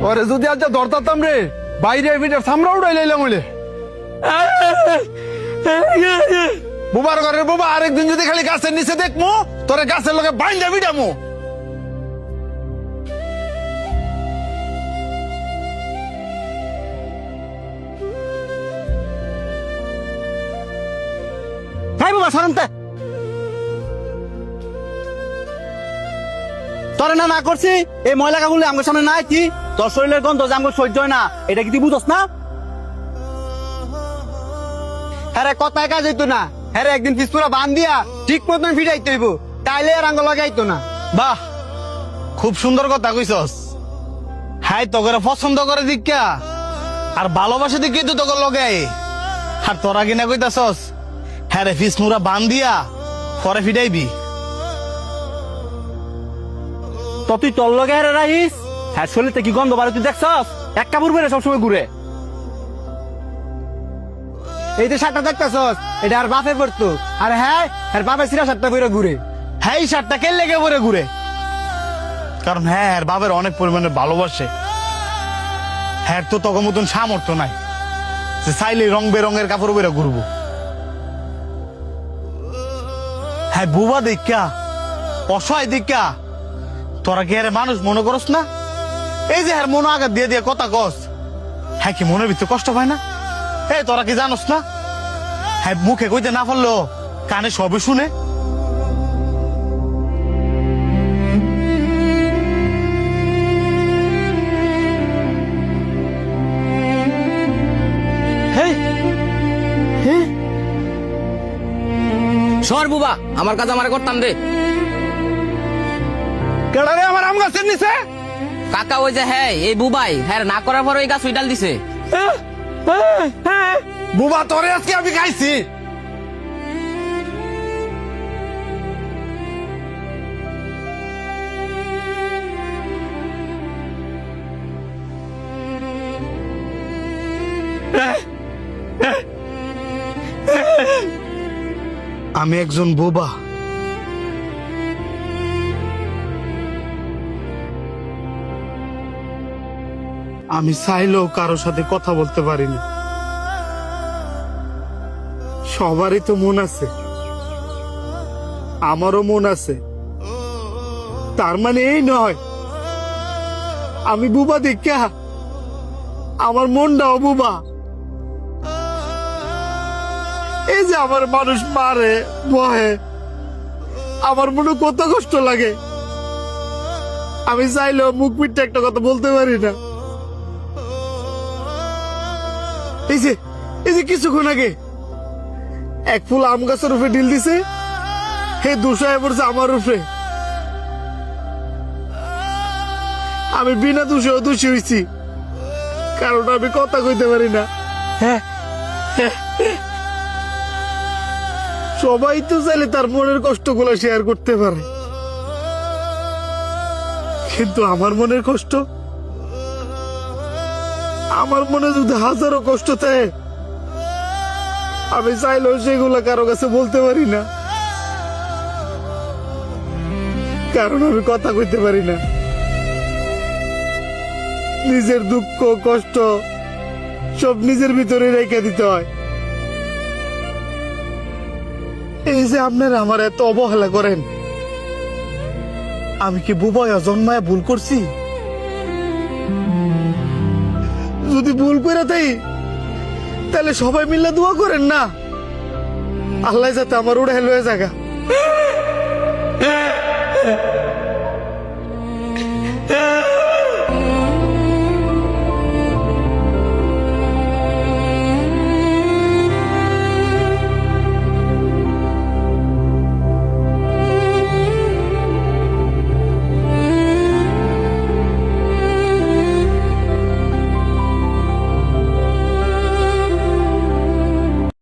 ওরে যদি আজ ধরতাম রে বাইরে ভিটার সামরা উড়াই লাইলাম বলে বুবার ঘরের বুবা আরেকদিন যদি খালি গাছের নিচে দেখমু তোরে গাছের লগে বাইন্দা বিডামু। হ্যাঁ বাবা সরন্তে তোরে না না করছি এই ময়লা কাগুলি আমার সামনে নাই কি তোর শরীরের গন্ধ যে আমার সহ্য হয় না এটা কি তুই বুঝস না? হ্যাঁ কথায় কাজ হইতো না, হ্যাঁ একদিন পিসপুরা বান দিয়া ঠিক মতন ফিরাইতে হইব, তাইলে আর আঙ্গ লাগাইতো না। বাহ খুব সুন্দর কথা কইছস। হাই তোকে পছন্দ করে দিকা আর ভালোবাসে দিকে তো তোকে লগে আর তোরা কিনা কইতাছস হ্যাঁ রে ফিস মুরা বান দিয়া পরে ফিটাইবি। তো তুই তোর লগে হেরে রাখিস, হ্যাঁ শরীরতে কি গন্ধ বাড়ে তুই দেখছস? এক কাপড় বেড়ে সবসময় ঘুরে। এই যে শার্টটা দেখতেছস এটা আর বাপে পড়তো, আর হ্যাঁ আর বাপে সিরা শার্টটা পরে ঘুরে। হ্যাঁ এই শার্টটা কে লেগে পরে ঘুরে, কারণ হ্যাঁ আর বাবার অনেক পরিমাণে ভালোবাসে। হ্যাঁ তো তখন মতন সামর্থ্য নাই যে চাইলে রং বেরঙের কাপড় বেরো ঘুরবো। হ্যাঁ বুবা দেখা অসহায় দেখা তোরা কি আরে মানুষ মনে করস না? এই যে হ্যাঁ মনে আঘাত দিয়ে দিয়ে কথা কস, হ্যাঁ কি মনের ভিতরে কষ্ট পায় না? এই তোরা কি জানোস না হ্যাঁ মুখে কইতে না পারলো কানে সবে শুনে। সর বুবা, আমার কাজ আমারে করতাম দে। কেডা রে আমার আম গাছের নিচে? কাকা ওই যে হ্যাঁ এই বুবাই হ্যাঁ না করার পর ওই গাছ উইটাল দিছে। বুবা তোরে আজকে আমি খাইছি। আমি একজন বোবা, আমি চাইলেও কারো সাথে কথা বলতে পারি না। সবারই তো মন আছে, আমারও মন আছে, তার মানে এই নয় আমি বুবা দেখা আমার মনটাও বুবা। এই যে আমার মানুষ মারে বহে আমার মনে কত কষ্ট লাগে, আমি চাইলেও মুখ পিঠটা একটা কথা বলতে পারি না। এই যে কিছুক্ষণ আগে এক ফুল আম গাছের উপরে ঢিল দিছে, হে দুষায় পড়ছে আমার উপরে। আমি বিনা দোষেও দোষী হয়েছি, কারণ আমি কথা কইতে পারি না। সবাই তো চাইলে তার মনের কষ্টগুলো শেয়ার করতে পারে, কিন্তু আমার মনের কষ্ট, আমার মনে যদি হাজারো কষ্ট থাকে আমি চাইলেও সেগুলা কারো কাছে বলতে পারি না, কারণ আমি কথা কইতে পারি না। নিজের দুঃখ কষ্ট সব নিজের ভিতরে রেখে দিতে হয়। এই যে আপনারা আমার এত অবহেলা করেন, আমি কি বুবয়া জন্মায় ভুল করছি? যদি ভুল করে তাই তাহলে সবাই মিলে দোয়া করেন না আল্লাহ যাতে আমার উড়ে লয়ে জায়গা।